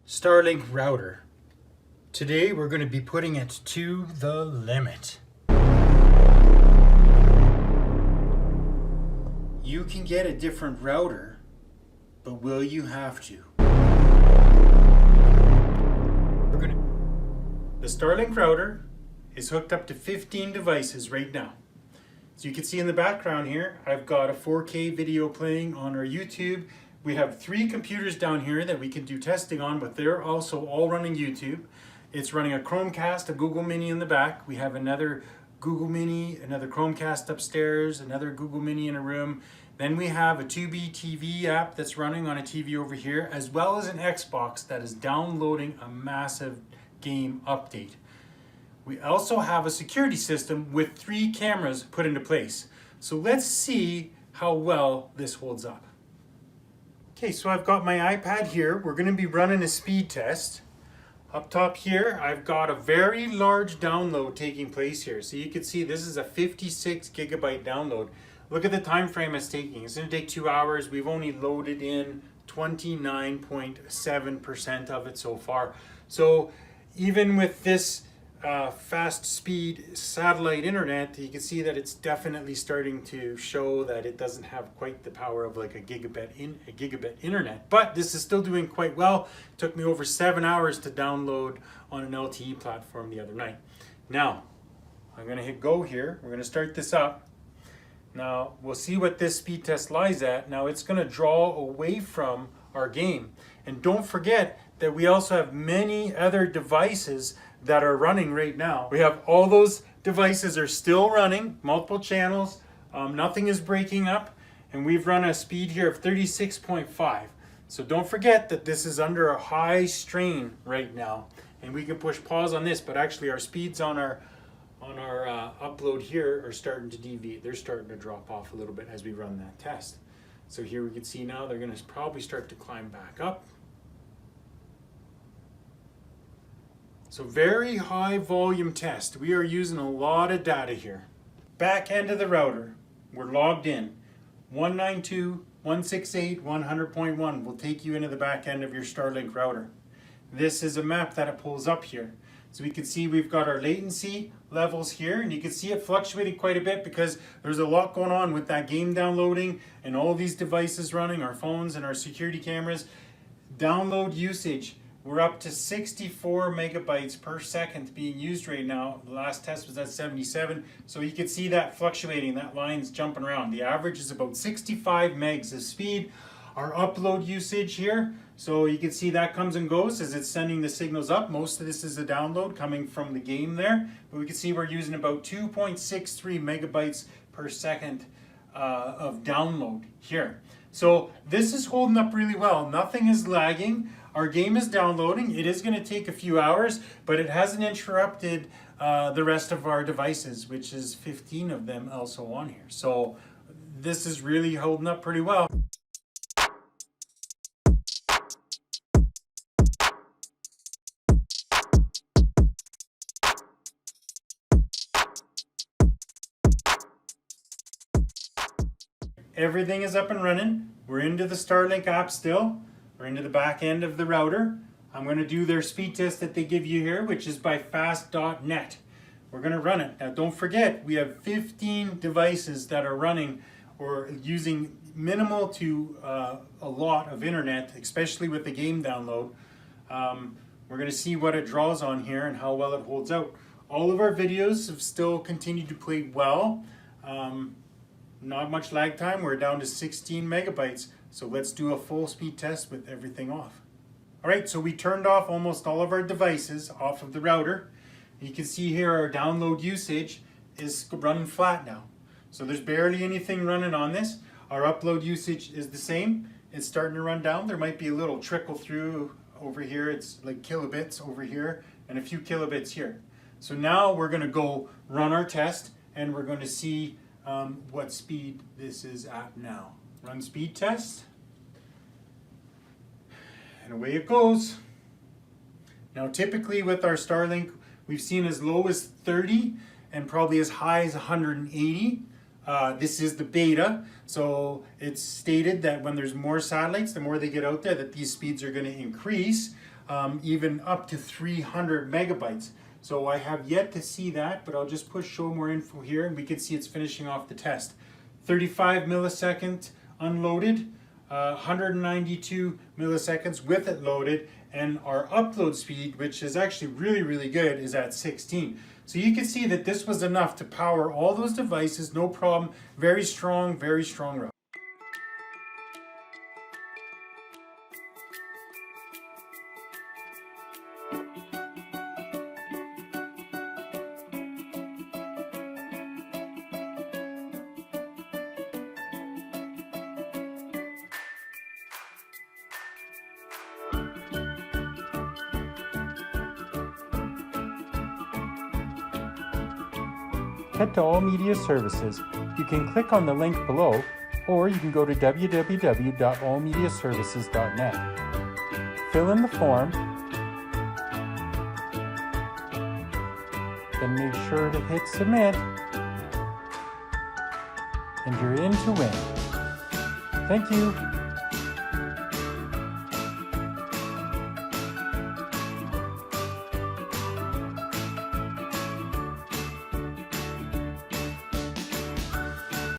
Starlink router. Today we're going to be putting it to the limit. You can get a different router, but will you have to? The Starlink router is hooked up to 15 devices right now. So you can see in the background here, I've got a 4K video playing on our YouTube. We have 3 computers down here that we can do testing on, but they're also all running YouTube. It's running a Chromecast, a Google Mini in the back. We have another Google Mini, another Chromecast upstairs, another Google Mini in a room. Then we have a Tubi TV app that's running on a TV over here, as well as an Xbox that is downloading a massive game update. We also have a security system with 3 cameras put into place. So let's see how well this holds up. Okay, so I've got my iPad here. We're going to be running a speed test. Up top here, I've got a very large download taking place here. So you can see this is a 56 gigabyte download. Look at the time frame it's taking. It's going to take 2 hours. We've only loaded in 29.7% of it so far. So even with this fast speed satellite internet, you can see that it's definitely starting to show that it doesn't have quite the power of like a gigabit internet, but this is still doing quite well. It took me over 7 hours to download on an LTE platform the other night. Now I'm going to hit go here. We're going to start this up. Now we'll see what this speed test lies at. Now it's going to draw away from our game, and don't forget that we also have many other devices that are running right now. We have all those devices are still running, multiple channels, nothing is breaking up, and we've run a speed here of 36.5. So don't forget that this is under a high strain right now, and we can push pause on this, but actually our speeds on our upload here are starting to deviate. They're starting to drop off a little bit as we run that test. So here we can see now they're going to probably start to climb back up. So very high volume test. We are using a lot of data here. Back end of the router, we're logged in. 192.168.100.1 will take you into the back end of your Starlink router. This is a map that it pulls up here. So we can see we've got our latency levels here, and you can see it fluctuating quite a bit because there's a lot going on with that game downloading and all these devices running, our phones and our security cameras. Download usage. We're up to 64 megabytes per second being used right now. The last test was at 77. So you can see that fluctuating, that line's jumping around. The average is about 65 megs of speed. Our upload usage here, so you can see that comes and goes as it's sending the signals up. Most of this is a download coming from the game there. But we can see we're using about 2.63 megabytes per second of download here. So this is holding up really well. Nothing is lagging. Our game is downloading. It is going to take a few hours, but it hasn't interrupted the rest of our devices, which is 15 of them also on here. So this is really holding up pretty well. Everything is up and running. We're into the Starlink app still. We're into the back end of the router. I'm going to do their speed test that they give you here, which is by fast.net. We're going to run it. Now don't forget, we have 15 devices that are running or using minimal to a lot of internet, especially with the game download. We're going to see what it draws on here and how well it holds out. All of our videos have still continued to play well. Not much lag time. We're down to 16 megabytes. So let's do a full speed test with everything off. All right, so we turned off almost all of our devices off of the router. You can see here our download usage is running flat now. So there's barely anything running on this. Our upload usage is the same. It's starting to run down. There might be a little trickle through over here. It's like kilobits over here and a few kilobits here. So now we're going to go run our test and we're going to see what speed this is at now. Run speed test. And away it goes. Now typically with our Starlink, we've seen as low as 30 and probably as high as 180 This is the beta, so it's stated that when there's more satellites, the more they get out there, that these speeds are going to increase, even up to 300 megabytes. So I have yet to see that, but I'll just push show more info here, and we can see it's finishing off the test. 35 milliseconds unloaded, 192 milliseconds with it loaded, and our upload speed, which is actually really, really good, is at 16. So you can see that this was enough to power all those devices, no problem. Very strong route. Head to All Media Services. You can click on the link below, or you can go to www.allmediaservices.net. Fill in the form, then make sure to hit submit, and you're in to win. Thank you.